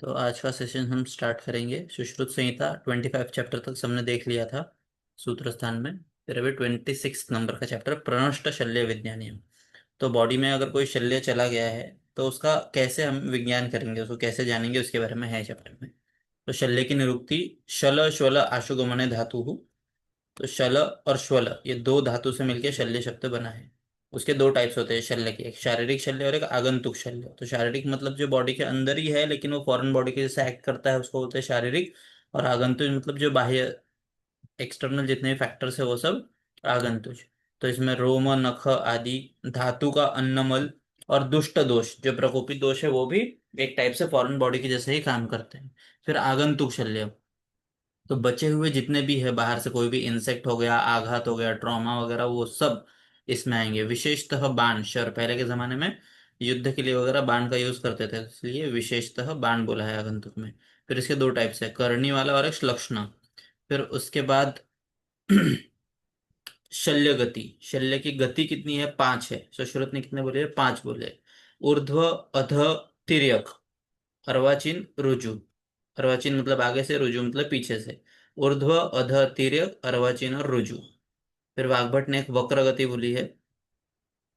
तो आज का सेशन हम स्टार्ट करेंगे। सुश्रुत संहिता 25 चैप्टर तक हमने देख लिया था सूत्र स्थान में। फिर अभी 26 नंबर का चैप्टर प्रनष्ट शल्य विज्ञानियम। तो बॉडी में अगर कोई शल्य चला गया है तो उसका कैसे हम विज्ञान करेंगे, उसको कैसे जानेंगे, उसके बारे में है चैप्टर में। तो शल्य की निरुक्ति शल श्वल आशुगमने धातु। तो शल और श्वल ये दो धातु से मिलकर शल्य शब्द बना है। उसके दो टाइप्स होते हैं शल्य के, एक शारीरिक शल्य और एक आगंतुक शल्य। तो शारीरिक मतलब जो बॉडी के अंदर ही है लेकिन वो फॉरेन बॉडी के जैसे एक्ट करता है, उसको बोलते हैं शारीरिक। और आगंतुक मतलब जो बाह्य एक्सटर्नल जितने भी फैक्टर्स है वो सब आगंतुक। तो इसमें रोम नख आदि धातु का अन्नमल और दुष्ट दोष जो प्रकोपित दोष है वो भी एक टाइप से फॉरेन बॉडी के जैसे ही काम करते हैं। फिर आगंतुक शल्य, तो बचे हुए जितने भी है बाहर से कोई भी इंसेक्ट हो गया, आघात हो गया, ट्रॉमा वगैरह, वो सब इसमें आएंगे। विशेषतः बाण शर, पहले के जमाने में युद्ध के लिए वगैरह बाण का यूज करते थे, इसलिए विशेषतः बाण बोला है आगंतुक में। फिर इसके दो टाइप्स है, करनी वाला और एक श्लक्षणा। फिर उसके बाद शल्य गति, शल्य की गति कितनी है? 5 है। सुश्रुत ने कितने बोले? 5 बोले। ऊर्ध्व अध तिर्यक, अर्वाचीन रुजु। अर्वाचीन मतलब आगे से, रुजु मतलब पीछे से। ऊर्ध्व अध तिर्यक अर्वाचीन और रुजु। फिर वाग्भट ने एक वक्र गति बोली है।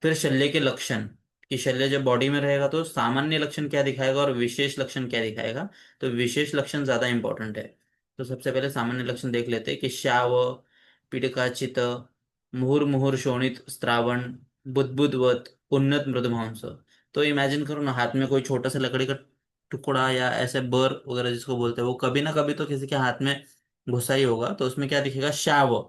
फिर शल्य के लक्षण, कि शल्य जब बॉडी में रहेगा तो सामान्य लक्षण क्या दिखाएगा और विशेष लक्षण क्या दिखाएगा। तो विशेष लक्षण ज्यादा इंपॉर्टेंट है। तो सबसे पहले सामान्य लक्षण देख लेते हैं कि श्याव, पीडकाचित, मुहुर मुहुर शोणित स्त्रावण, बुदबुदवत, उन्नत मृदुमांस। तो इमेजिन करो ना, हाथ में कोई छोटा सा लकड़ी का टुकड़ा या ऐसे बर वगैरह जिसको बोलते हैं, वो कभी ना कभी तो किसी के हाथ में घुसा ही होगा। तो उसमें क्या दिखेगा? श्याव,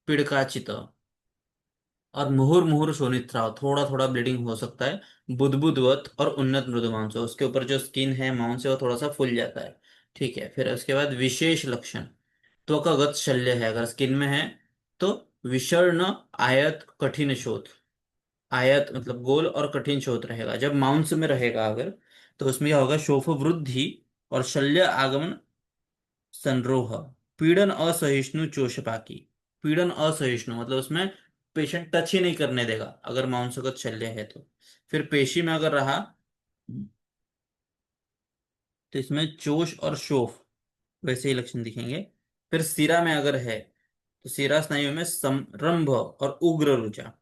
पीडकाचित, और मुहुर मुहुर शोनितराव, थोड़ा थोड़ा ब्लीडिंग हो सकता है। बुदबुदवत और उन्नत मृदुमांस, उसके ऊपर जो स्किन है मांस है वो थोड़ा सा फूल जाता है। ठीक है। फिर उसके बाद विशेष लक्षण, त्वकागत शल्य है अगर स्किन में है तो विषर्ण आयत कठिन शोथ। आयत मतलब गोल और कठिन शोथ रहेगा। जब मांस में रहेगा अगर, तो उसमें क्या होगा? शोफ वृद्धि और शल्य आगमन संरोह। पीड़न असहिष्णु चोषपाकी, पीड़न असहिष्णु मतलब उसमें पेशेंट टच ही नहीं करने देगा अगर मांसगत शल्य है तो। फिर पेशी में अगर रहा तो इसमें चोष और शोफ वैसे ही लक्षण दिखेंगे। फिर सिरा में अगर है तो सिरा स्नायु में संरंभ और उग्र रुचा।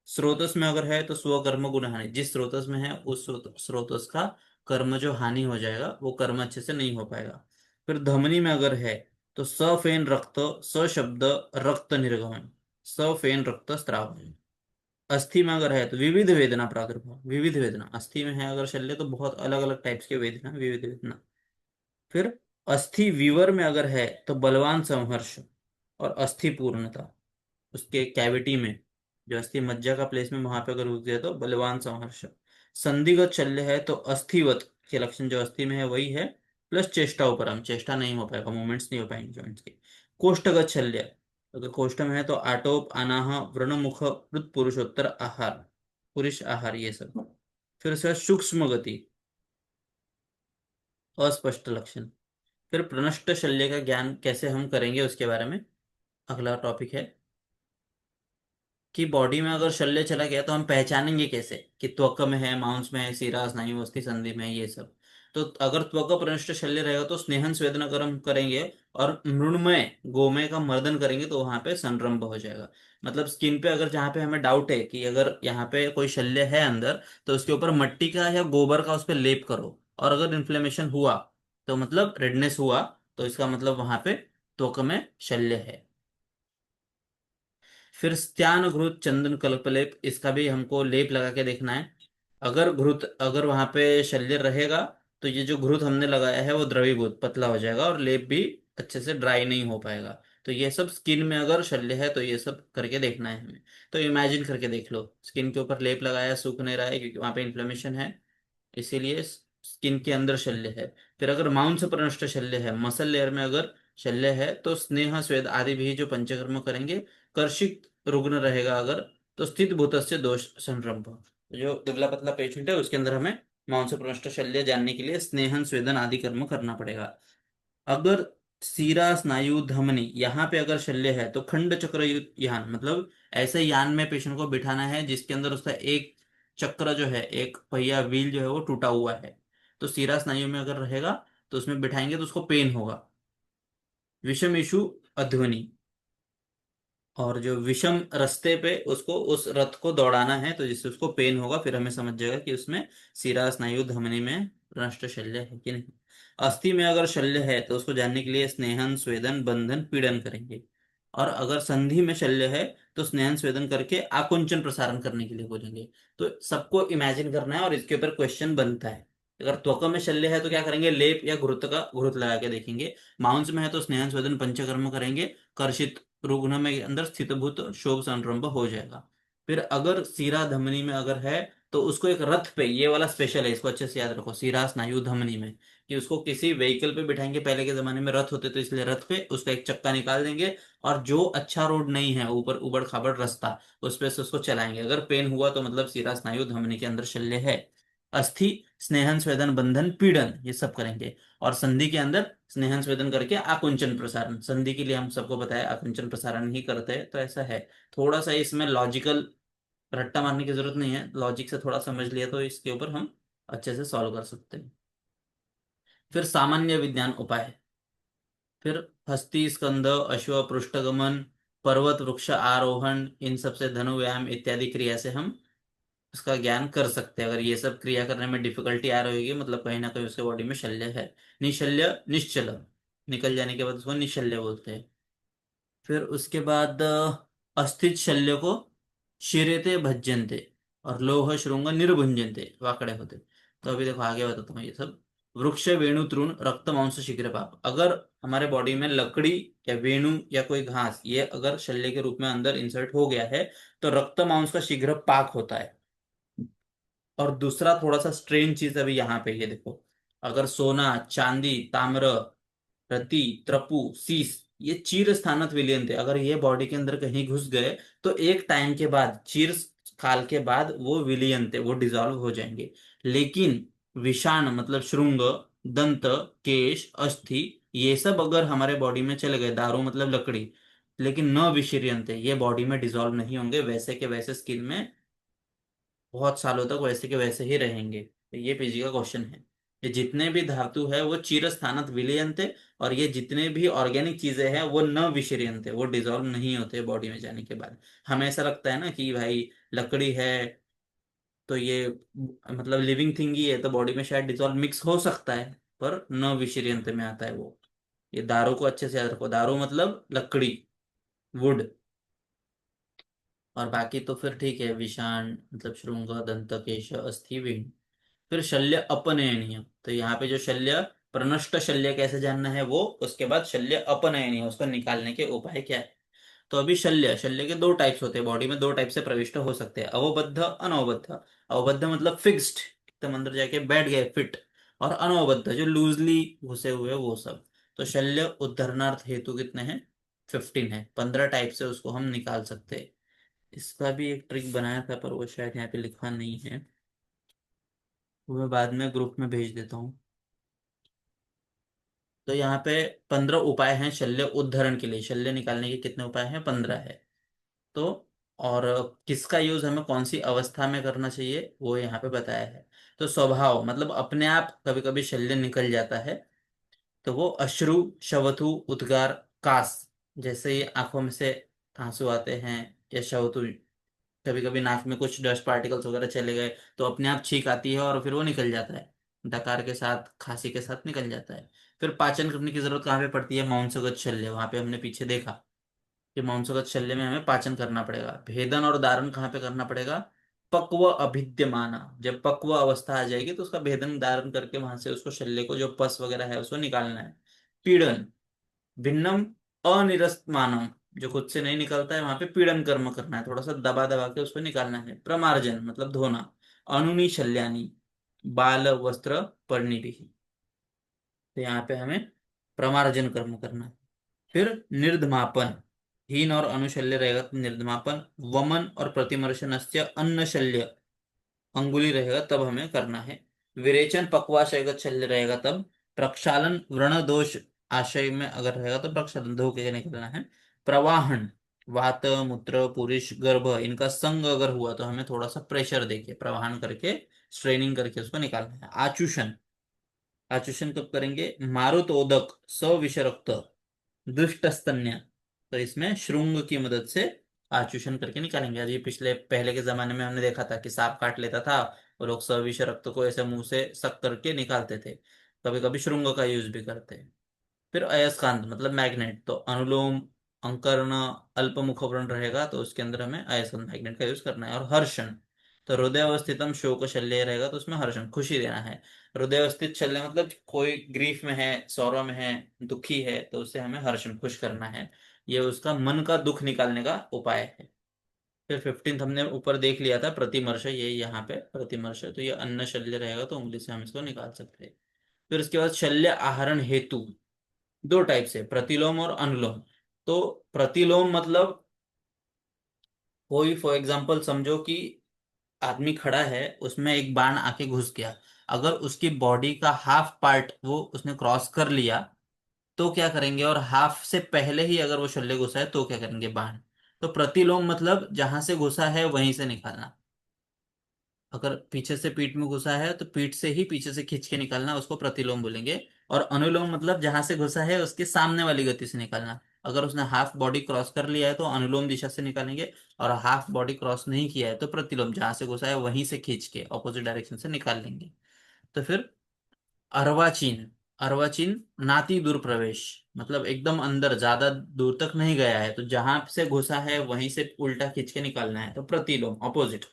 स्रोतस में अगर है तो स्वकर्म गुण हानि, जिस स्रोतस में है उस स्रोतस का कर्म जो हानि हो जाएगा वो कर्म अच्छे से नहीं हो पाएगा। फिर धमनी में अगर है तो सफेन रक्त, सशब्द रक्त निर्गमन, सफेन रक्त स्त्राव। अस्थि में अगर है तो विविध वेदना प्रादुर्भाव, विविध वेदना अस्थि में है अगर शल्य तो बहुत अलग अलग टाइप्स के वेदना, विविध वेदना। फिर अस्थि विवर में अगर है तो बलवान संहर्ष और अस्थि पूर्णता, उसके कैविटी में जो अस्थि मज्जा का प्लेस में वहां पे अगर रुक गया तो बलवान संहर्ष। संधिगत शल्य है तो अस्थिवत के लक्षण जो अस्थि में है वही है, प्लस चेष्टा उपरम, चेष्टा नहीं हो पाएगा, मूवमेंट्स नहीं हो पाएंगे जॉइंट्स के। कोष्ठगत शल्य, अगर कोष्ठ में है तो आटोप अनाह व्रणमुख कृत पुरुषोत्तर आहार, पुरुष आहार ये सब। फिर उसके बाद सूक्ष्म गति, अस्पष्ट लक्षण। फिर प्रनष्ट शल्य का ज्ञान कैसे हम करेंगे उसके बारे में अगला टॉपिक है, कि बॉडी में अगर शल्य चला गया तो हम पहचानेंगे कैसे कि त्वक में है, मांस में है, सिरा स्नायु अस्थि संधि में है, ये सब। तो अगर त्वक प्रनिष्ठ शल्य रहेगा तो स्नेहन स्वेदन कर्म करेंगे और मृण्मय गोमय का मर्दन करेंगे तो वहां पे संरंभ हो जाएगा। मतलब स्किन पे अगर जहाँ पे हमें डाउट है कि अगर यहाँ पे कोई शल्य है अंदर, तो उसके ऊपर मट्टी का या गोबर का उस पर लेप करो, और अगर इन्फ्लेमेशन हुआ तो मतलब रेडनेस हुआ तो इसका मतलब वहां पे त्वक में शल्य है। फिर स्त्यान घृत चंदन कल्पलेप, इसका भी हमको लेप लगा के देखना है। अगर घृत, अगर वहां पे शल्य रहेगा तो ये जो घृत हमने लगाया है वो द्रवीभूत पतला हो जाएगा और लेप भी अच्छे से ड्राई नहीं हो पाएगा। तो ये सब स्किन में अगर शल्य है तो ये सब करके देखना है हमें। तो इमेजिन करके देख लो, स्किन के ऊपर लेप लगाया, सूख नहीं रहा है क्योंकि वहां पे इन्फ्लेमेशन है, इसीलिए स्किन के अंदर शल्य है। फिर अगर मांस प्रनष्ट शल्य है, मसल लेयर में अगर शल्य है तो स्नेह स्वेद आदि भी जो पंचकर्म करेंगे। कर्षित रुग्ण रहेगा अगर, तो स्थित भूत से दोष संरंभ, जो दुबला पतला पेशेंट है उसके अंदर हमें मांस प्रनष्ट शल्य जानने के लिए स्नेहन स्वेदन आदि कर्म करना पड़ेगा। अगर सीरा स्नायु धमनी यहाँ पे अगर शल्य है तो खंड चक्र यान, मतलब ऐसे यान में पेशेंट को बिठाना है जिसके अंदर उसका एक चक्र जो है, एक पहिया व्हील जो है वो टूटा हुआ है। तो सीरा स्नायु में अगर रहेगा तो उसमें बिठाएंगे तो उसको पेन होगा। विषमेषु अध्वनि, और जो विषम रास्ते पे उसको उस रथ को दौड़ाना है तो जिससे उसको पेन होगा, फिर हमें समझ जाएगा कि उसमें शिरा स्नायु धमनी में नष्ट शल्य है कि नहीं। अस्थि में अगर शल्य है तो उसको जानने के लिए स्नेहन स्वेदन बंधन पीड़न करेंगे। और अगर संधि में शल्य है तो स्नेहन स्वेदन करके आकुंचन प्रसारण करने के लिए बोलेंगे। तो सबको इमेजिन करना है और इसके ऊपर क्वेश्चन बनता है। अगर त्वचा में शल्य है तो क्या करेंगे, लेप या घृत का घृत लगा के देखेंगे। मांस में है तो स्नेहन स्वेदन पंचकर्म करेंगे। कर्षित रुग्ण में के अंदर स्थितभूत शोभ संरंभ हो जाएगा। फिर अगर सीरा धमनी में अगर है तो उसको एक रथ पे, ये वाला स्पेशल है, इसको अच्छे से याद रखो, सीरा स्नायु धमनी में, कि उसको किसी व्हीकल पे बिठाएंगे। पहले के जमाने में रथ होते तो इसलिए रथ पे उसका एक चक्का निकाल देंगे, और जो अच्छा रोड नहीं है, ऊपर उबड़ खाबड़ रास्ता, उस पे से उसको चलाएंगे। अगर पेन हुआ तो मतलब सीरा स्नायु धमनी के अंदर शल्य है। अस्थि स्नेहन स्वेदन बंधन पीड़न ये सब करेंगे। और संधि के अंदर स्नेहन स्वेदन करके आकुंचन प्रसारण, संधि के लिए हम सबको बताया आकुंचन प्रसारण ही करते हैं, तो ऐसा है। थोड़ा सा इसमें लॉजिकल रट्टा मारने की जरूरत नहीं है, लॉजिक से थोड़ा समझ लिया तो इसके ऊपर हम अच्छे से सॉल्व कर सकते हैं। फिर सामान्य विज्ञान उपाय, फिर हस्ती स्कंद अश्व पृष्ठगमन पर्वत वृक्ष आरोहण, इन सब से धनु व्यायाम इत्यादि क्रिया से हम उसका ज्ञान कर सकते हैं। अगर ये सब क्रिया करने में डिफिकल्टी आ रही होगी मतलब कहीं ना कहीं उसके बॉडी में शल्य है। निशल्य निश्चल, निकल जाने के बाद उसको निशल्य बोलते हैं। फिर उसके बाद अस्थित शल्य को शिरेते भज्यन्ते, और लोह श्रृंग निर्भुंजनते, वाकड़े होते। तो अभी देखो आगे बताता हूँ ये सब। वृक्ष वेणु तृण रक्त मांस शीघ्र पाप, अगर हमारे बॉडी में लकड़ी या वेणु या कोई घास ये अगर शल्य के रूप में अंदर इंसर्ट हो गया है तो रक्त मांस का शीघ्र पाक होता है। और दूसरा थोड़ा सा स्ट्रेन चीज अभी यहाँ पे ये देखो, अगर सोना चांदी ताम्र रति त्रपु सीस ये चीर स्थानत विलयन थे, अगर ये बॉडी के अंदर कहीं घुस गए तो एक टाइम के बाद, चीर काल के बाद वो विलयन थे, वो डिजॉल्व हो जाएंगे। लेकिन विषाण मतलब श्रृंग, दंत, केश, अस्थि ये सब अगर हमारे बॉडी में चले गए, दारू मतलब लकड़ी, लेकिन न विशीर्यंत ये बॉडी में डिजॉल्व नहीं होंगे, वैसे के वैसे स्किन में बहुत सालों तक वैसे के वैसे ही रहेंगे। तो ये पीजी का क्वेश्चन है। ये जितने भी धातु है वो चिरस्थानत विलयन थे, और ये जितने भी ऑर्गेनिक चीजें हैं वो न विषरियन थे, वो डिजोल्व नहीं होते बॉडी में जाने के बाद। हमें ऐसा लगता है ना कि भाई लकड़ी है तो ये मतलब लिविंग थिंग ही है तो बॉडी में शायद डिजोल्व मिक्स हो सकता है, पर न विषरियंत में आता है वो। ये दारू को अच्छे से याद रखो, दारू मतलब लकड़ी, वुड। और बाकी तो फिर ठीक है, विषाण मतलब श्रृंग दंत केश अस्थि विण। फिर शल्य अपनयनीय, तो यहाँ पे जो शल्य प्रनष्ट शल्य कैसे जानना है वो, उसके बाद शल्य अपनयनीय उसको निकालने के उपाय क्या है। तो अभी शल्य शल्य के दो टाइप्स होते हैं, बॉडी में दो टाइप से प्रविष्ट हो सकते हैं, अवबद्ध अनवबद्ध। अवबद्ध मतलब फिक्स्ड, एकदम अंदर जाके बैठ गए फिट। और अनवबद्ध जो लूजली घुसे हुए वो सब। तो शल्य उद्धरणार्थ हेतु कितने हैं, 15 है, 15 टाइप से उसको हम निकाल सकते हैं। इसका भी एक ट्रिक बनाया था पर वो शायद यहाँ पे लिखा नहीं है, वो मैं बाद में ग्रुप में भेज देता हूँ। तो यहाँ पे 15 उपाय हैं शल्य उद्धरण के लिए, शल्य निकालने के कितने उपाय हैं, 15 है। तो और किसका यूज हमें कौन सी अवस्था में करना चाहिए वो यहाँ पे बताया है। तो स्वभाव मतलब अपने आप कभी कभी शल्य निकल जाता है, तो वो अश्रु शवथु उद्गार कास, जैसे ही आंखों में से आंसू आते हैं, या शवथु, कभी कभी नाक में कुछ डस्ट पार्टिकल्स वगैरह चले गए तो अपने आप छींक आती है और फिर वो निकल जाता है, डकार के साथ खांसी के साथ निकल जाता है। फिर पाचन करने की जरूरत कहाँ पे पड़ती है, मांसगत शल्य, वहां पे हमने पीछे देखा कि मांसगत शल्य में हमें पाचन करना पड़ेगा। भेदन और दारण कहाँ पे करना पड़ेगा, पक्व अभिद्यमाना, जब पक्व अवस्था आ जाएगी तो उसका भेदन दारण करके वहां से उसको शल्य को जो पस वगैरह है उसको निकालना है। पीड़न भिन्नम अनिरस्त मानम, जो खुद से नहीं निकलता है वहां पे पीड़न कर्म करना है, थोड़ा सा दबा दबा के उसको निकालना है। प्रमार्जन मतलब धोना। अनुनी शल्यानी बाल वस्त्र परिणीति, तो यहाँ पे हमें प्रमार्जन कर्म करना है। फिर निर्धमापन, हीन और अनुशल्य रहेगा तो निर्धमापन। वमन और प्रतिमर्शनस्य अन्न शल्य, अंगुली रहेगा तब हमें करना है। विरेचन पक्वाशयगत शल्य रहेगा तब। प्रक्षालन व्रण दोष आशय में अगर रहेगा तो प्रक्षालन धो के निकलना है। प्रवाहन वात मूत्र पुरुष गर्भ इनका संग अगर हुआ तो हमें थोड़ा सा प्रेशर देके प्रवाहन करके स्ट्रेनिंग करके उसको निकालना है। आचूषण आचूषण कब करेंगे? मारुतोदक सविषरक्त दुष्ट स्तन्य। तो इसमें श्रुंग की मदद से आचूषण करके निकालेंगे। आज ये पिछले पहले के जमाने में हमने देखा था कि सांप काट लेता था, वो लोग सविष रक्त को ऐसे मुंह से सक करके निकालते थे। कभी कभी श्रुंग का यूज भी करते हैं। फिर अयस्कांत मतलब मैग्नेट, तो अनुलोम, अंकर्ण, अल्प मुखव्रण रहेगा तो उसके अंदर हमें अयस्कांत मैग्नेट का यूज करना है। और हर्षण, तो हृदय अवस्थितम शोक शल्य रहेगा तो उसमें हर्षण खुशी देना है। हृदय अवस्थित शल्य मतलब कोई ग्रीफ में है, सौरव में है, दुखी है, तो उसे हमें हर्षण खुश करना है। ये उसका मन का दुख निकालने का उपाय है। फिर 15th हमने ऊपर देख लिया था प्रतिमर्श, ये यहाँ पे प्रतिमर्श, तो ये अन्न शल्य रहेगा तो उंगली से हम इसको निकाल सकते हैं। फिर उसके बाद शल्य आहरण हेतु दो टाइप से, प्रतिलोम और अनुलोम। तो प्रतिलोम मतलब कोई फॉर एग्जांपल समझो कि आदमी खड़ा है, उसमें एक बाण आके घुस गया, अगर उसकी बॉडी का हाफ पार्ट वो उसने क्रॉस कर लिया तो क्या करेंगे, और हाफ से पहले ही अगर वो शल्य घुसा है तो क्या करेंगे, बाण। तो प्रतिलोम मतलब जहां से घुसा है वहीं से निकालना। अगर पीछे से पीठ में घुसा है तो पीठ से ही पीछे से खींच के निकालना, उसको प्रतिलोम बोलेंगे। और अनुलोम मतलब जहां से घुसा है उसके सामने वाली गति से निकालना। अगर उसने हाफ बॉडी क्रॉस कर लिया है तो अनुलोम दिशा से निकालेंगे, और हाफ बॉडी क्रॉस नहीं किया है तो प्रतिलोम, जहां से घुसा है वहीं से खींच के ऑपोजिट डायरेक्शन से निकाल लेंगे। तो फिर अर्वाचीन, अर्वाचीन नाति दूर प्रवेश, मतलब एकदम अंदर ज्यादा दूर तक नहीं गया है, तो जहां से घुसा है वहीं से उल्टा खींच के निकालना है, तो प्रतिलोम ऑपोजिट।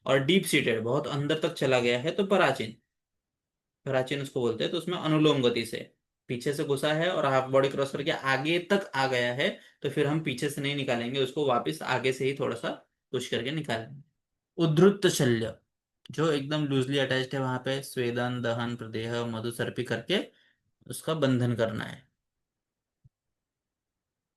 और डीप सीटेड बहुत अंदर तक चला गया है तो पराचीन, पराचीन उसको बोलते हैं, तो उसमें अनुलोम गति से पीछे से घुसा है और हाफ बॉडी क्रॉस करके आगे तक आ गया है, तो फिर हम पीछे से नहीं निकालेंगे उसको, वापस आगे से ही थोड़ा सा पुश करके निकालेंगे। उद्धृत शल्य, जो एकदम लूजली अटैच्ड है, वहां पे स्वेदन, दहन, प्रदेह, मधुसर्पी करके उसका बंधन करना है।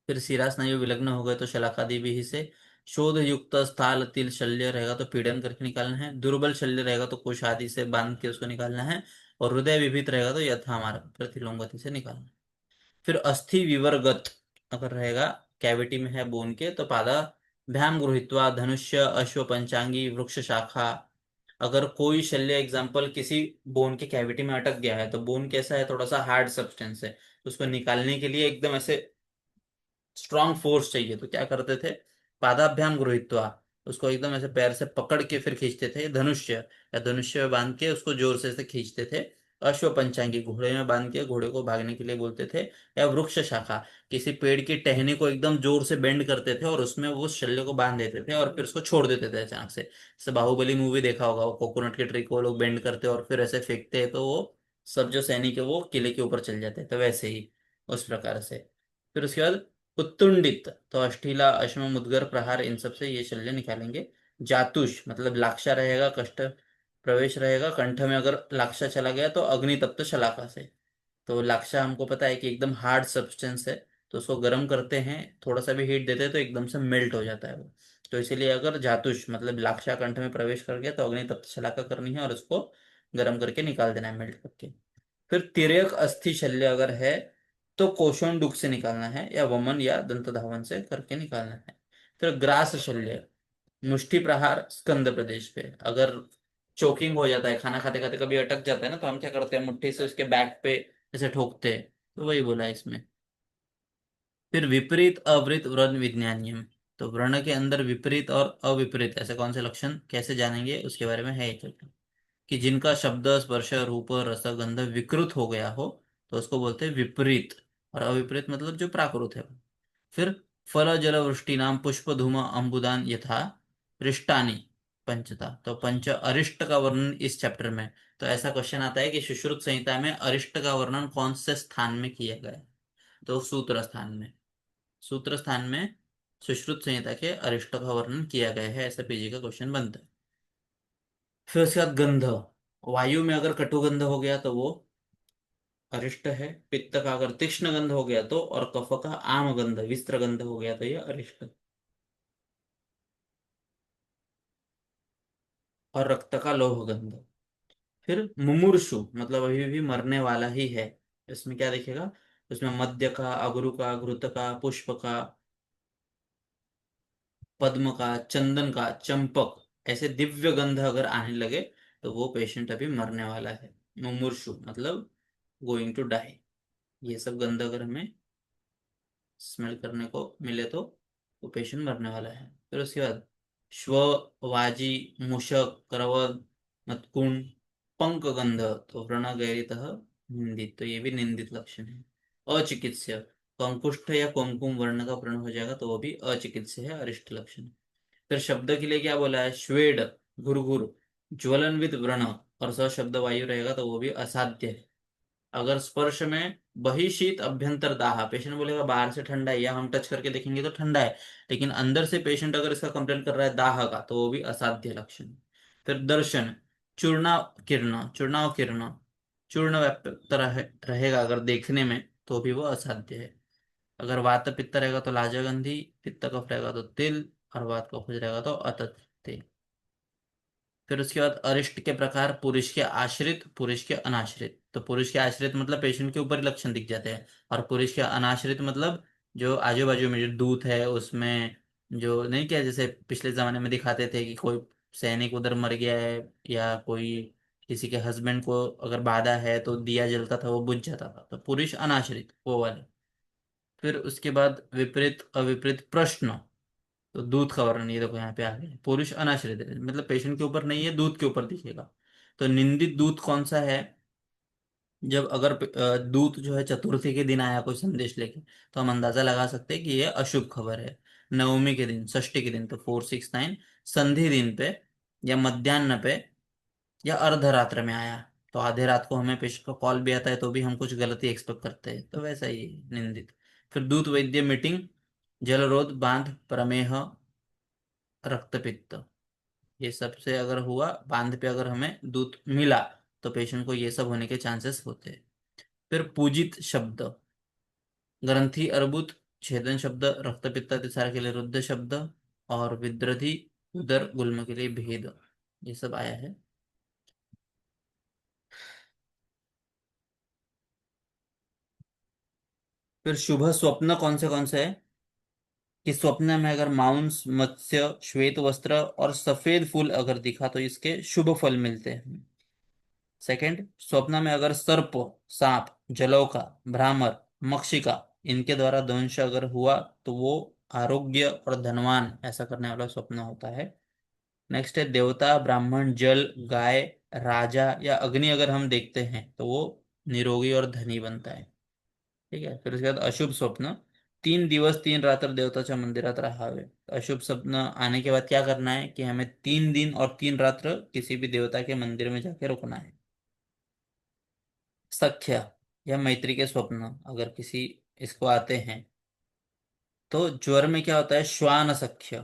फिर शिरा स्नायु विलग्न हो गए तो शलाकादि विधि से, शोध युक्त स्थाल तिल शल्य रहेगा तो पीड़न करके निकालना है, दुर्बल शल्य रहेगा तो कुश आदि से बांध के उसको निकालना है, और हृदय विभीत रहेगा तो यथामार्ग प्रतिलोम गति से निकालना है। फिर अस्थि विवर्गत अगर रहेगा, कैविटी में है बोन के, तो पादा भ्याम गृहीत्वा धनुष्य अश्व पंचांगी वृक्ष शाखा। अगर कोई शल्य एग्जाम्पल किसी बोन के कैविटी में अटक गया है, तो बोन कैसा है, थोड़ा सा हार्ड सब्सटेंस है, तो उसको निकालने के लिए एकदम ऐसे स्ट्रांग फोर्स चाहिए, तो क्या करते थे, पादाभ्याम गृहीत्वा, उसको एकदम ऐसे पैर से पकड़ के फिर खींचते थे, धनुष्य या धनुष्य में बांध के उसको जोर से ऐसे खींचते थे। अश्व पंचांगी घोड़े में बांध के घोड़े को भागने के लिए बोलते थे। या वृक्ष शाखा, किसी पेड़ की टहनी को एकदम जोर से बेंड करते थे और उसमें वो शल्य को बांध देते थे और फिर उसको छोड़ देते थे अचानक से। जैसे बाहुबली मूवी देखा होगा, वो कोकोनट के ट्री को वो लोग बेंड करते और फिर ऐसे फेंकते हैं तो वो सब जो सैनिक है वो किले के ऊपर चल जाते हैं, तो वैसे ही उस प्रकार से। फिर उसके बाद उत्तुंडित, तो अष्टीला, अश्म, मुद्गर, प्रहार, इन सब से ये शल्य निकालेंगे। जातुष मतलब लाक्षा रहेगा, कष्ट प्रवेश रहेगा कंठ में, अगर लाक्षा चला गया तो अग्नि तप्त शलाका से। तो लाक्षा हमको पता है कि एकदम हार्ड सब्सटेंस है, तो उसको गर्म करते हैं, थोड़ा सा भी हीट देते हैं तो एकदम से मेल्ट हो जाता है वो। तो इसीलिए अगर जातुष मतलब लाक्षा कंठ में प्रवेश कर गया तो अग्नि तप्त शलाका करनी है और उसको गर्म करके निकाल देना है, मेल्ट करके। फिर तिर्यक अस्थि शल्य अगर है तो कोषोंडुक से निकालना है, या वमन या दंत धावन से करके निकालना है। फिर ग्रास शल्य, मुष्टि प्रहार स्कंद प्रदेश पे, अगर चोकिंग हो जाता है, खाना खाते खाते कभी अटक जाता है ना, तो हम क्या करते हैं, मुट्ठी से उसके बैक पे ऐसे ठोकते हैं, तो वही बोला है इसमें। फिर विपरीत अवृत व्रण विज्ञानियम, तो व्रण के अंदर विपरीत और अविपरीत ऐसे कौन से लक्षण कैसे जानेंगे उसके बारे में है ये चैप्टर। कि जिनका शब्द, स्पर्श, रूप, रस, गंध विकृत हो गया हो तो उसको बोलते हैं विपरीत। और अविपरीत मतलब जो प्राकृत है। फिर फल जल वृष्टि नाम पुष्प धूम अंबुदान यथा रिष्टानी पंचता, तो पंच अरिष्ट का वर्णन इस चैप्टर में। तो ऐसा क्वेश्चन आता है कि सुश्रुत संहिता में अरिष्ट का वर्णन कौन से स्थान में किया गया है, तो सूत्र स्थान में। सूत्र स्थान में सुश्रुत संहिता के अरिष्ट का वर्णन किया गया है, ऐसा पीजी का क्वेश्चन बनता है। फिर उसके बाद गंध, वायु में अगर कटुगंध हो गया तो वो अरिष्ट है। पित्त का अगर तीक्ष्ण गंध हो गया तो, और कफ का आम गंध विस्त्र गंध हो गया तो ये अरिष्ट। और रक्त का लोह गंध। फिर मुमूर्षु मतलब अभी भी मरने वाला ही है, इसमें क्या दिखेगा, उसमें मध्य का, अगरु का, घृत का, पुष्प का, पद्म का, चंदन का, चंपक, ऐसे दिव्य गंध अगर आने लगे तो वो पेशेंट अभी मरने वाला है। मुमूर्षु मतलब गोइंग टू डाई। ये सब गंध अगर हमें स्मेल करने को मिले तो वो पेशेंट मरने वाला है। फिर उसके बाद श्व, वाजी, मूषक, करवल, नतकुण, पंक गंध, तो व्रण गैरितः निंदित, तो ये भी निंदित लक्षण है। अचिकित्स्य, कंकुष्ठ या कुमकुम वर्ण का व्रण हो जाएगा तो वो भी अचिकित्स्य है, अरिष्ट लक्षण। फिर शब्द के लिए क्या बोला है, श्वेड, घुरघुर, ज्वलनविद व्रण, और स शब्द वायु रहेगा तो वो भी असाध्य है। अगर स्पर्श में बहिशीत अभ्यंतर दाह, पेशेंट बोलेगा बाहर से ठंडा है या हम टच करके देखेंगे तो ठंडा है, लेकिन अंदर से पेशेंट अगर इसका कंप्लेंट कर रहा है दाह का तो वो भी असाध्य लक्षण है। फिर दर्शन, चूर्णाव किरण, चूर्ण व्याप्त रहेगा अगर देखने में तो भी वो असाध्य है। अगर वात पित्त रहेगा तो लाजगंधी, पित्त कफ रहेगा तो तिल, और वात कफ रहेगा तो अतत। फिर उसके बाद अरिष्ट के प्रकार, पुरुष के आश्रित, पुरुष के अनाश्रित। तो पुरुष के आश्रित मतलब पेशेंट के ऊपर ही लक्षण दिख जाते हैं, और पुरुष के अनाश्रित मतलब जो आजू बाजू में जो दूत है उसमें, जो नहीं क्या जैसे पिछले जमाने में दिखाते थे कि कोई सैनिक उधर मर गया है, या कोई किसी के हस्बैंड को अगर बाधा है तो दिया जलता था वो बुझ जाता था, तो पुरुष अनाश्रित वो वाले। फिर उसके बाद विपरीत अविपरीत प्रश्न, तो दूध का वर्णन ये देखो यहाँ पे आ गया, पुरुष अनाश्रित है मतलब पेशेंट के ऊपर नहीं है, दूध के ऊपर दिखेगा। तो निंदित दूध कौन सा है, जब अगर दूत जो है चतुर्थी के दिन आया कोई संदेश लेके, तो हम अंदाजा लगा सकते हैं कि ये अशुभ खबर है। नवमी के दिन, षष्ठी के दिन, तो 4, 6, 9, संधि दिन पे, या मध्याह्न पे, या अर्धरात्र में आया, तो आधे रात को हमें पेशेंट का कॉल भी आता है तो भी हम कुछ गलती एक्सपेक्ट करते हैं, तो वैसा ही है, निंदित। फिर दूत वैद्य मीटिंग, जलरोध, बांध, प्रमेह, रक्तपित्त, ये सब से अगर हुआ, बांध पे अगर हमें दूध मिला तो पेशेंट को ये सब होने के चांसेस होते हैं। फिर पूजित शब्द, ग्रंथि, अर्बुद, छेदन शब्द, रक्तपित्त अतिसार के लिए रुद्ध शब्द, और विद्रधि, उदर गुल्म के लिए भेद, ये सब आया है। फिर शुभ स्वप्न कौन से है, कि स्वप्न में अगर मांस, मत्स्य, श्वेत वस्त्र और सफेद फूल अगर दिखा तो इसके शुभ फल मिलते हैं। सेकंड, स्वप्न में अगर सर्प, सांप, जलौका, भ्रामर, मक्षिका, इनके द्वारा दंश अगर हुआ तो वो आरोग्य और धनवान ऐसा करने वाला स्वप्न होता है। नेक्स्ट है देवता, ब्राह्मण, जल, गाय, राजा या अग्नि अगर हम देखते हैं तो वो निरोगी और धनी बनता है। ठीक है, फिर उसके बाद अशुभ स्वप्न, 3 दिवस 3 रात्र देवताच्या मंदिरात राहावे। तो अशुभ स्वप्न आने के बाद क्या करना है कि हमें 3 दिन और 3 रात्र किसी भी देवता के मंदिर में जाके रुकना है। सख्य या मैत्री के स्वप्न अगर किसी इसको आते हैं, तो ज्वर में क्या होता है, श्वान सख्य,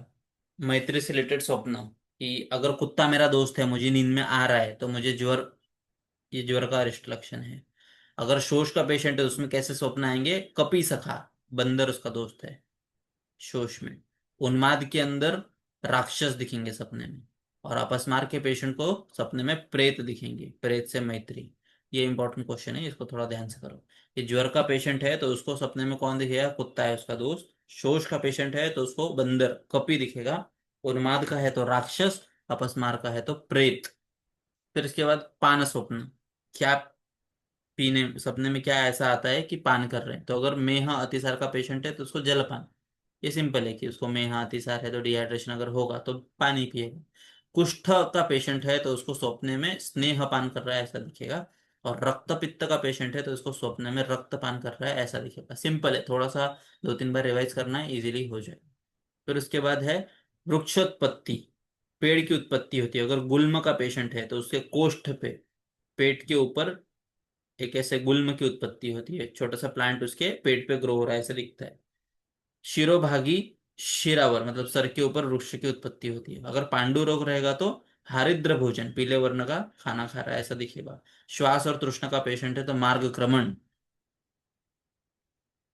मैत्री से रिलेटेड स्वप्न, कि अगर कुत्ता मेरा दोस्त है मुझे नींद में आ रहा है तो मुझे ज्वर, ये ज्वर का अरिष्ट लक्षण है। अगर शोष का पेशेंट है उसमें कैसे स्वप्न आएंगे, कपी सखा, बंदर उसका दोस्त है शोष में। उन्माद के अंदर राक्षस दिखेंगे सपने में, और अपस्मार के पेशेंट को सपने में प्रेत दिखेंगे, प्रेत से मैत्री। ये इंपॉर्टेंट क्वेश्चन है, इसको थोड़ा ध्यान से करो। ये ज्वर का पेशेंट है तो उसको सपने में कौन दिखेगा, कुत्ता है उसका दोस्त। शोष का पेशेंट है तो उसको बंदर, कपी दिखेगा। उन्माद का है तो राक्षस, अपस्मार का है तो प्रेत। फिर इसके बाद पान स्वप्न, क्या पीने सपने में क्या ऐसा आता है कि पान कर रहे हैं, तो अगर मेहा अतिसार का पेशेंट है तो उसको जलपान, ये सिंपल है कि उसको मेहा अतिसार है तो डिहाइड्रेशन अगर होगा तो पानी पिएगा। कुष्ठ का पेशेंट है तो उसको स्वप्ने में स्नेह पान कर रहा है ऐसा दिखेगा। और रक्त पित्त का पेशेंट है तो उसको स्वप्न में रक्त पान कर रहा है ऐसा दिखेगा। सिंपल है, थोड़ा सा 2 3 बार रिवाइज करना है, इजीली हो जाए। फिर उसके बाद है वृक्षोत्पत्ति, पेड़ की उत्पत्ति होती है। अगर गुल्म का पेशेंट है तो उसके कोष्ठ पे, पेट के ऊपर एक ऐसे गुल्म की उत्पत्ति होती है, छोटा सा प्लांट उसके पेट पे ग्रो हो रहा है ऐसा दिखता है। शिरोभागी, शिरावर मतलब सर के ऊपर वृक्ष की उत्पत्ति होती है। अगर पांडु रोग रहेगा तो हरिद्र भोजन, पीले वर्ण का खाना खा रहा है ऐसा दिखेगा। श्वास और तृष्णा का पेशेंट है तो मार्गक्रमण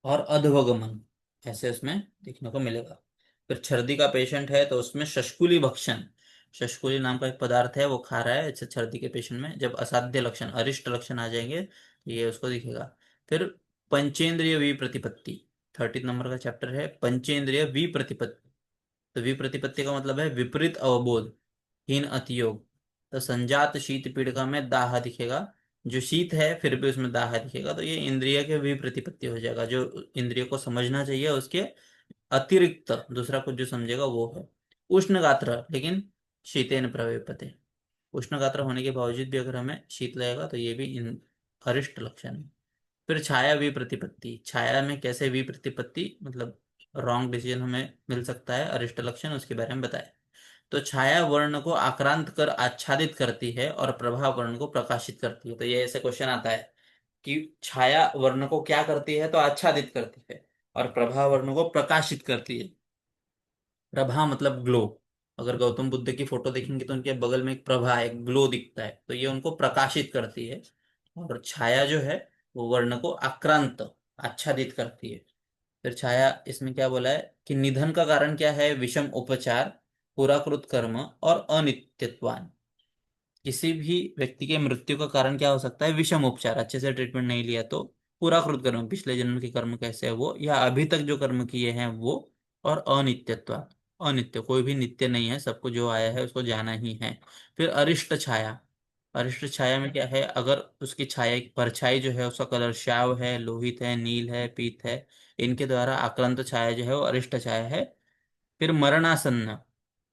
और अधोगमन ऐसे उसमें देखने को मिलेगा। फिर छर्दी का पेशेंट है तो उसमें शष्कुली भक्षण, शष्कुली नाम का एक पदार्थ है वो खा रहा है, अच्छा छर्दी के पेशेंट में जब असाध्य लक्षण, अरिष्ट लक्षण आ जाएंगे तो ये उसको दिखेगा। फिर पंचेंद्रिय विप्रतिपत्ति, 13 नंबर का चैप्टर है पंचेंद्रिय विप्रतिपत्ति। तो विप्रतिपत्ति का मतलब है विपरीत अवबोध, हीन अतियोग। तो संजात शीत पीड़िका में दाह दिखेगा, जो शीत है फिर भी उसमें दाह दिखेगा, तो ये इंद्रिय के विप्रतिपत्ति हो जाएगा। जो इंद्रिय को समझना चाहिए उसके अतिरिक्त दूसरा कुछ जो समझेगा वो है। उष्ण गात्र लेकिन शीतेन प्रवेपते, उष्ण गात्र होने के बावजूद भी अगर हमें शीत लगेगा तो ये भी अरिष्ट लक्षण है। फिर छाया विप्रतिपत्ति, छाया में कैसे विप्रतिपत्ति मतलब रॉन्ग डिसीजन हमें मिल सकता है, अरिष्ट लक्षण, उसके बारे में बताया। तो छाया वर्ण को आक्रांत कर आच्छादित करती है और प्रभा वर्ण को प्रकाशित करती है। तो ये ऐसे क्वेश्चन आता है कि छाया वर्ण को क्या करती है, तो आच्छादित करती है, और प्रभा वर्ण को प्रकाशित करती है। प्रभा मतलब ग्लो। अगर गौतम बुद्ध की फोटो देखेंगे तो उनके बगल में एक प्रभा है, एक ग्लो दिखता है, तो ये उनको प्रकाशित करती है। और छाया जो है वो वर्ण को आक्रांत आच्छादित करती है। फिर छाया इसमें क्या बोला है कि निधन का कारण क्या है, विषम उपचार, पुराकृत कर्म और अनित्यत्वान। किसी भी व्यक्ति के मृत्यु का कारण क्या हो सकता है, विषम उपचार, अच्छे से ट्रीटमेंट नहीं लिया तो, पूराकृत कर्म, पिछले जन्म के कर्म कैसे है वो, या अभी तक जो कर्म किए हैं वो, और अनित्यत्व, अनित्य, कोई भी नित्य नहीं है, सबको जो आया है उसको जाना ही है। फिर अरिष्ट छाया, अरिष्ट छाया में क्या है, अगर उसकी छाया की परछाई जो है उसका कलर श्याव है, लोहित है, नील है, पीत है, इनके द्वारा आक्रांत छाया जो है वो अरिष्ट छाया है। फिर मरणासन्न,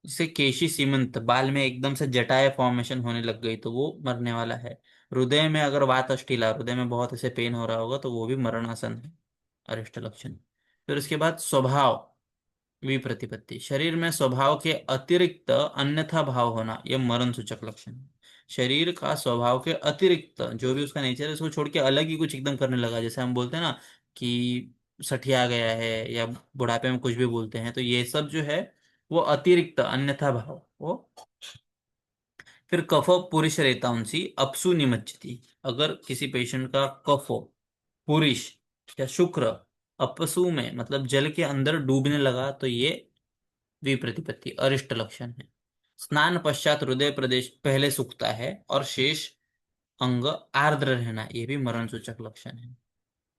जैसे केशी सीमंत, बाल में एकदम से जटाएं फॉर्मेशन होने लग गई तो वो मरने वाला है। हृदय में अगर वात अस्थिला, हृदय में बहुत ऐसे पेन हो रहा होगा तो वो भी मरणासन है, अरिष्ट लक्षण। फिर उसके बाद स्वभाव विप्रतिपत्ति, शरीर में स्वभाव के अतिरिक्त अन्यथा भाव होना, यह मरण सूचक लक्षण है। शरीर का स्वभाव के अतिरिक्त जो भी उसका नेचर है उसको छोड़ के अलग ही कुछ एकदम करने लगा, जैसे हम बोलते हैं ना कि सठिया गया है, या बुढ़ापे में कुछ भी बोलते हैं, तो ये सब जो है वो अतिरिक्त अन्यथा भाव वो। फिर कफ पुरुष रेतांसी अपसु निमज्जति, अगर किसी पेशेंट का कफ पुरुष या शुक्र अपसु में मतलब जल के अंदर डूबने लगा तो ये विप्रतिपत्ति अरिष्ट लक्षण है। स्नान पश्चात हृदय प्रदेश पहले सूखता है और शेष अंग आर्द्र रहना, ये भी मरण सूचक लक्षण है।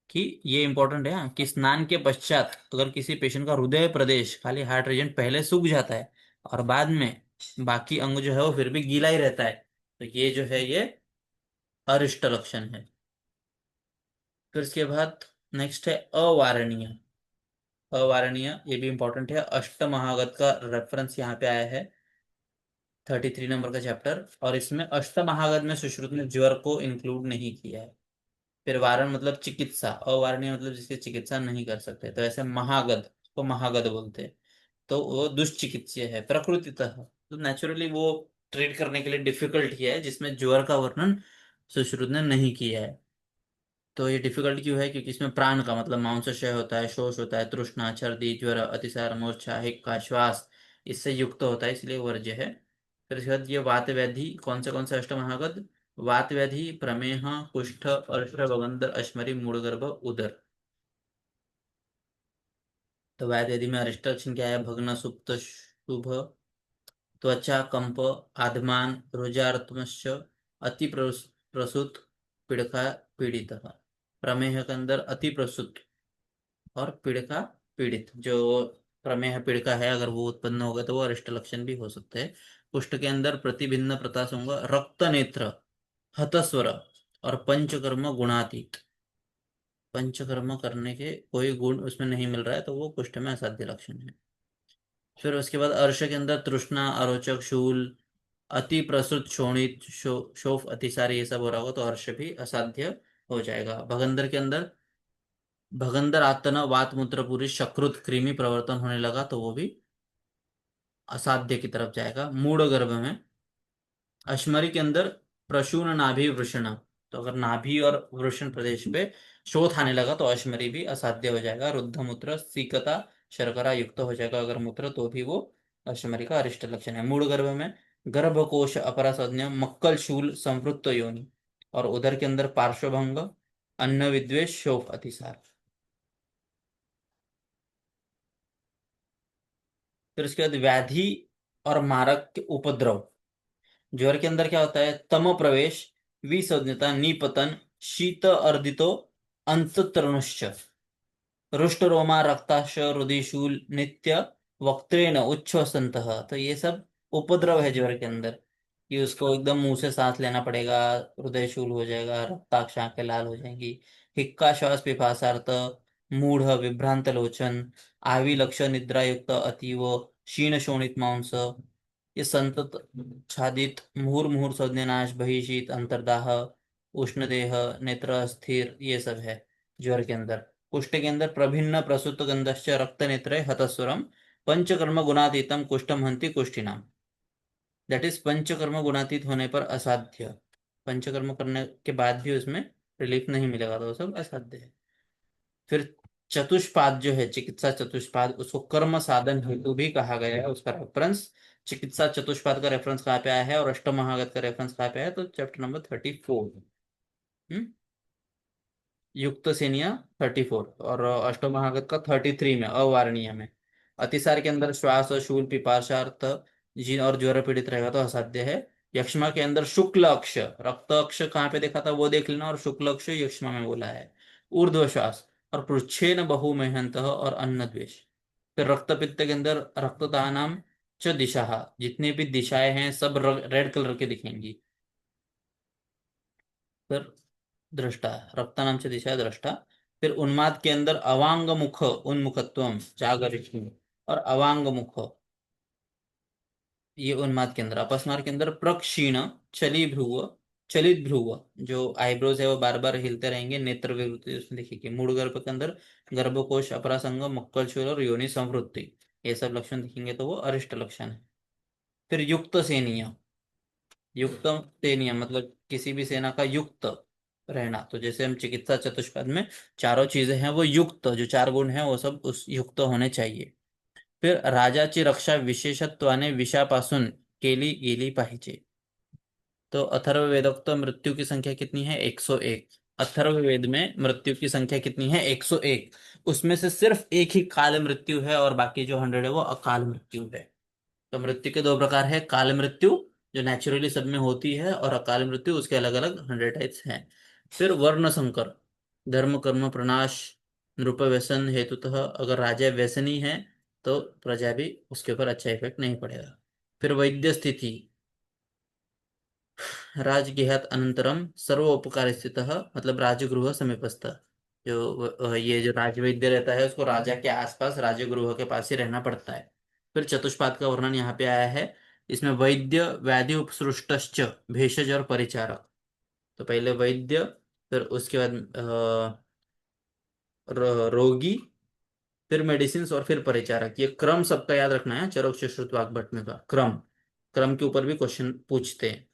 कि ये इंपॉर्टेंट है हाँ, कि स्नान के पश्चात अगर किसी पेशेंट का हृदय प्रदेश खाली हार्ट रीजन पहले सूख जाता है और बाद में बाकी अंग जो है वो फिर भी गीला ही रहता है, तो ये जो है ये अरिष्ट लक्षण है। फिर इसके बाद नेक्स्ट है अवारणीय। अवारणीय ये भी इंपॉर्टेंट है, अष्टमहागत का रेफरेंस यहाँ पे आया है, 33 नंबर का चैप्टर, और इसमें अष्टमहागत में सुश्रुत ने ज्वर को इंक्लूड नहीं किया है। फिर वारण मतलब चिकित्सा, अवारणीय मतलब जिसकी चिकित्सा नहीं कर सकते, तो ऐसे महागध को महागध बोलते हैं, तो वो दुष्चिकित्सीय है प्रकृतितः, तो नेचुरली वो ट्रीट करने के लिए डिफिकल्ट किया है, जिसमें ज्वर का वर्णन सुश्रुत ने नहीं किया है। तो ये डिफिकल्ट क्यों है, क्योंकि इसमें प्राण का मतलब मांसक्षय होता है, शोष होता है, तृष्णा, छर्दी, ज्वर, अतिसार, मूर्छा, हिक्का, श्वास, इससे युक्त होता है, इसलिए वर्ज्य है। फिर इसके बाद ये वात व्याधि, कौन से अष्टमहागध, वात व्याधि, प्रमेह, कुष्ठ, अर्श, भगंदर, अश्मरी, मूढ़गर्भ, उदर। तो वात व्याधि में अरिष्ट लक्षण क्या है, भग्न, सुप्त, शुभ, त्वचा कंप, आधमान, रुजार्तमश्च, अति प्रसूत, पीड़का, पीड़ित। प्रमेह के अंदर अति प्रसूत और पीड़िका, पीड़ित, जो प्रमेह पीड़िका है अगर वो उत्पन्न होगा तो वो अरिष्ट लक्षण भी हो सकते हैं। कुष्ठ के अंदर प्रतिभिन्न प्रतासंग, रक्त नेत्र, हतस्वर और पंचकर्म गुणातीत, पंचकर्म करने के कोई गुण उसमें नहीं मिल रहा है तो वो कुष्ठ में असाध्य लक्षण है। फिर उसके बाद अर्श के अंदर तृष्णा, अरोचक, शूल, अति प्रसुत, शोणित, शोफ, अतिसार, ये सब हो रहा होगा तो अर्श भी असाध्य हो जाएगा। भगंदर के अंदर भगंदर आत्तना, वात मूत्र पूरी शकृत, कृमि प्रवर्तन होने लगा तो वो भी असाध्य की तरफ जाएगा। मूढ़ गर्भ में अश्मरी के अंदर प्रशून, नाभि, वृषण, तो अगर नाभि और वृषण प्रदेश पे शोथ आने लगा तो अश्मरी भी असाध्य हो जाएगा। रुद्ध मूत्र सीकता, शर्करा युक्त हो जाएगा अगर मूत्र, तो भी वो अश्मरी का अरिष्ट लक्षण है। मूढ़ गर्भ में गर्भकोश अपरा संज्ञा, मक्कल, शूल, संवृत्त योनि, और उदर के अंदर पार्श्वभंग, अन्न विद्वेष, शोफ, अतिसार। फिर उसके बाद व्याधि और मारक के उपद्रव, ज्वर के अंदर क्या होता है, तम प्रवेश, विसंज्ञता, निपतन, शीत अर्दितो, अंततृणश्च, रुष्ट रोमा, रक्ताश, रुधिशूल, नित्य, वक्त्रेण उच्छ्वसंत, तो ये सब उपद्रव है ज्वर के अंदर। कि उसको एकदम मुंह से सांस लेना पड़ेगा, हृदय शूल हो जाएगा, रक्ताक्ष आंखें लाल हो जाएंगी। हिक्का श्वास पिपासार्थ, मूढ़ विभ्रांत लोचन, आवी लक्ष निद्रा युक्त अतीव क्षीण शोणित मांस, ये संतत छादित मुहुर्मुहुर संज्ञानाश बहिशीत अंतर्दाह, उष्ण देह, नेत्र अस्थिर, ये सब है ज्वर के अंदर। कुष्ठ के अंदर प्रभिन्न प्रसुत गंधश्च रक्त नेत्र हतस्वरम पंचकर्म गुणातीतम कुष्ठम हंति कुष्ठिनाम। दैट इज पंचकर्म गुणातीत होने पर असाध्य, पंचकर्म करने के बाद भी उसमें रिलीफ नहीं मिलेगा तो वो सब असाध्य है। फिर चतुष्पाद जो है, चिकित्सा चतुष्पाद, उसको कर्म साधन हेतु भी कहा गया है। उसका रेफरेंस, चिकित्सा चतुष्पाद का रेफरेंस कहाँ पे आया है और अष्टमहागत का रेफरेंस कहाँ पे आया है, तो चैप्टर नंबर 34। युक्त सेनिया 34 और अष्टमहागत का 33 में अवारणीय में। अतिसार के अंदर श्वास और शूल पिपाशार्थ जिन और ज्वर पीड़ित रहेगा तो असाध्य है। यक्ष्मा के अंदर शुक्ल अक्ष, रक्त अक्ष कहाँ पे देखा था वो देख लेना, और शुक्ल अक्ष यक्ष्मा में बोला है। ऊर्ध्व श्वास और पृच्छेन बहु मेहंत और अन्न द्वेष। फिर रक्त पित्त के अंदर रक्तदानाम च दिशा, जितनी भी दिशाएं हैं सब रेड कलर की दिखेंगी। फिर दृष्टा, रक्तानाम च दिशा दृष्टा। फिर उन्माद के अंदर अवांग मुख उन्मुखत्वम जागरिष्णु और अवांग मुख, ये उन्माद के अंदर। अपस्मार के अंदर प्रक्षीण, चली भ्रुव, चलित भ्रुव, जो आईब्रोज है वो बार बार हिलते रहेंगे, नेत्र विवृत्ति उसमें दिखेगी। मूढ़ गर्भ के अंदर गर्भकोश अपरासंग मक्कलशूल और योनि संवृत्ति, ये सब लक्षण दिखेंगे तो वो अरिष्ट लक्षण है। फिर युक्त सेनीय, युक्त सेनीय मतलब किसी भी सेना का युक्त रहना, तो जैसे हम चिकित्सा चतुष्पद में चारों चीजें हैं वो युक्त, जो चार गुण हैं वो सब उस युक्त होने चाहिए। फिर राजाची रक्षा विशेषत्वाने विषापासून केली गेली पाहिजे। तो अथर्व वेदोक्त मृत्यू की संख्या कितनी है? 101। अथर्व वेद में मृत्यु की संख्या कितनी है? 101। उसमें से सिर्फ एक ही काल मृत्यु है और बाकी जो 100 है वो अकाल मृत्यु है। तो मृत्यु के दो प्रकार है, काल मृत्यु जो नेचुरली सब में होती है, और अकाल मृत्यु, उसके अलग अलग 100 टाइप्स हैं। फिर वर्ण संकर, धर्म कर्म प्रनाश, नृप व्यसन हेतुतः, अगर राजा व्यसनी है तो प्रजा भी उसके ऊपर अच्छा इफेक्ट नहीं पड़ेगा। फिर वैद्य स्थिति, राजगृहात अनंतरम सर्वोपकार स्थितः, मतलब राजगृह समीपस्थ, जो ये जो राजवैद्य रहता है उसको राजा के आसपास राजगृह के पास ही रहना पड़ता है। फिर चतुष्पाद का वर्णन यहाँ पे आया है। इसमें वैद्य व्याधि उपसृष्टश्च भेषज और परिचारक। तो पहले वैद्य, फिर उसके बाद रोगी, फिर मेडिसिन और फिर परिचारक, ये क्रम सबका याद रखना है। चरक सुश्रुत वाग्भट में का क्रम, क्रम के ऊपर भी क्वेश्चन पूछते हैं।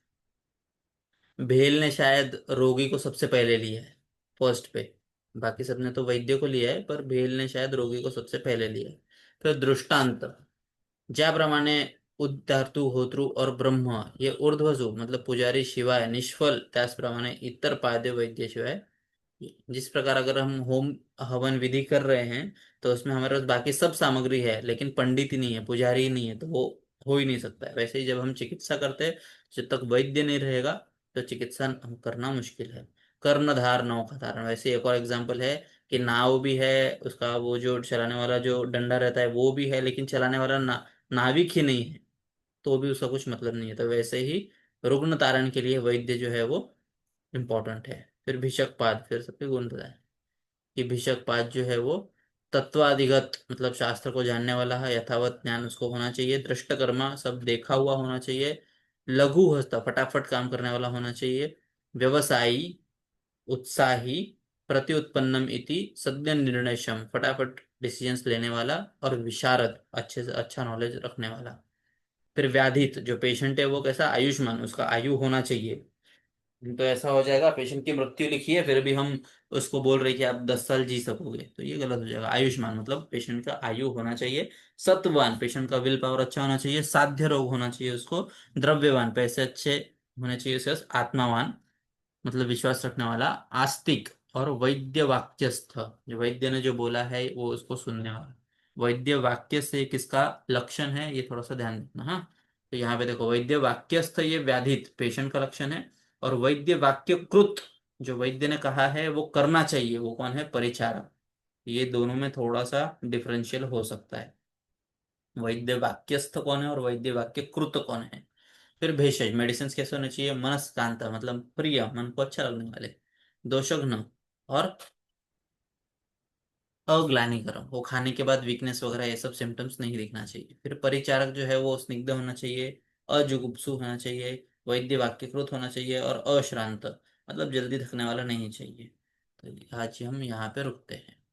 भेल ने शायद रोगी को सबसे पहले लिया है फर्स्ट पे, बाकी सबने तो वैद्य को लिया है, पर भेल ने शायद रोगी को सबसे पहले लिया है। फिर दृष्टांत, ज्याप्रमाणे उद्धातु होतृ और ब्रह्म ये ऊर्ध्वजु मतलब पुजारी शिवाय निष्फल, त्याचप्रमाणे इतर पाद्य वैद्य शिवाय, जिस प्रकार अगर हम होम हवन विधि कर रहे हैं तो उसमें हमारे पास बाकी सब सामग्री है लेकिन पंडित ही नहीं है, पुजारी ही नहीं है, तो वो हो ही नहीं सकता है। वैसे ही जब हम चिकित्सा करते हैं, जब तक वैद्य नहीं रहेगा तो चिकित्सा हम करना मुश्किल है। कर्णधार नाव का धारण, वैसे एक और एग्जाम्पल है कि नाव भी है, उसका वो जो चलाने वाला जो डंडा रहता है वो भी है, लेकिन चलाने वाला नाविक ही नहीं है, तो भी उसका कुछ मतलब नहीं है। तो वैसे ही रुग्ण तारण के लिए वैद्य जो है वो इम्पोर्टेंट है। फिर भिषकपाद, फिर सबके गुण बताए कि भिषकपाद जो है वो तत्वाधिगत मतलब शास्त्र को जानने वाला है, यथावत ज्ञान उसको होना चाहिए, दृष्टकर्मा सब देखा हुआ होना चाहिए, लघु हस्त फटाफट काम करने वाला होना चाहिए, व्यवसायी, उत्साही, प्रति उत्पन्नम इति सद्य निर्णयक्षम फटाफट डिसीजंस लेने वाला, और विशारद अच्छे से अच्छा नॉलेज रखने वाला। फिर व्याधित जो पेशेंट है वो कैसा? आयुष्मान, उसका आयु होना चाहिए। तो ऐसा हो जाएगा पेशेंट की मृत्यु लिखी है फिर भी हम उसको बोल रहे कि आप 10 साल जी सकोगे, तो ये गलत हो जाएगा। आयुष्मान मतलब पेशेंट का आयु होना चाहिए। सत्ववान, पेशेंट का विल पावर अच्छा होना चाहिए। साध्य रोग होना चाहिए उसको। द्रव्यवान, पैसे अच्छे होने चाहिए उसके पास। आत्मावान मतलब विश्वास रखने वाला। आस्तिक और वैद्य वाक्यस्थ, जो वैद्य ने जो बोला है वो उसको सुनने वाला। वैद्य वाक्य से किसका लक्षण है ये थोड़ा सा ध्यान रखना। हाँ, तो यहाँ पे देखो वैद्य वाक्यस्थ ये व्याधित पेशेंट का लक्षण है, और वैद्य वाक्य कृत जो वैद्य ने कहा है वो करना चाहिए वो कौन है? परिचारक। ये दोनों में थोड़ा सा डिफरेंशियल हो सकता है, वैद्य वाक्यस्थ कौन है और वैद्य वाक्य कृत कौन है। फिर भेषज, मेडिसिन कैसे होने चाहिए? मनस्कांता मतलब प्रिय, मन को अच्छा लगने वाले। दोषघ्न और अग्लानिकरण, वो खाने के बाद वीकनेस वगैरह ये सब सिम्टम्स नहीं दिखना चाहिए। फिर परिचारक जो है वो स्निग्ध होना चाहिए, अजुगुप्सु होना चाहिए, वैद्य वाक्यकृत होना चाहिए, और अश्रांत मतलब जल्दी थकने वाला नहीं चाहिए। तो आज हम यहाँ पे रुकते हैं।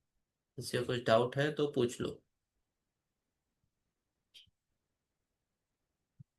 किसी को कुछ डाउट है तो पूछ लो।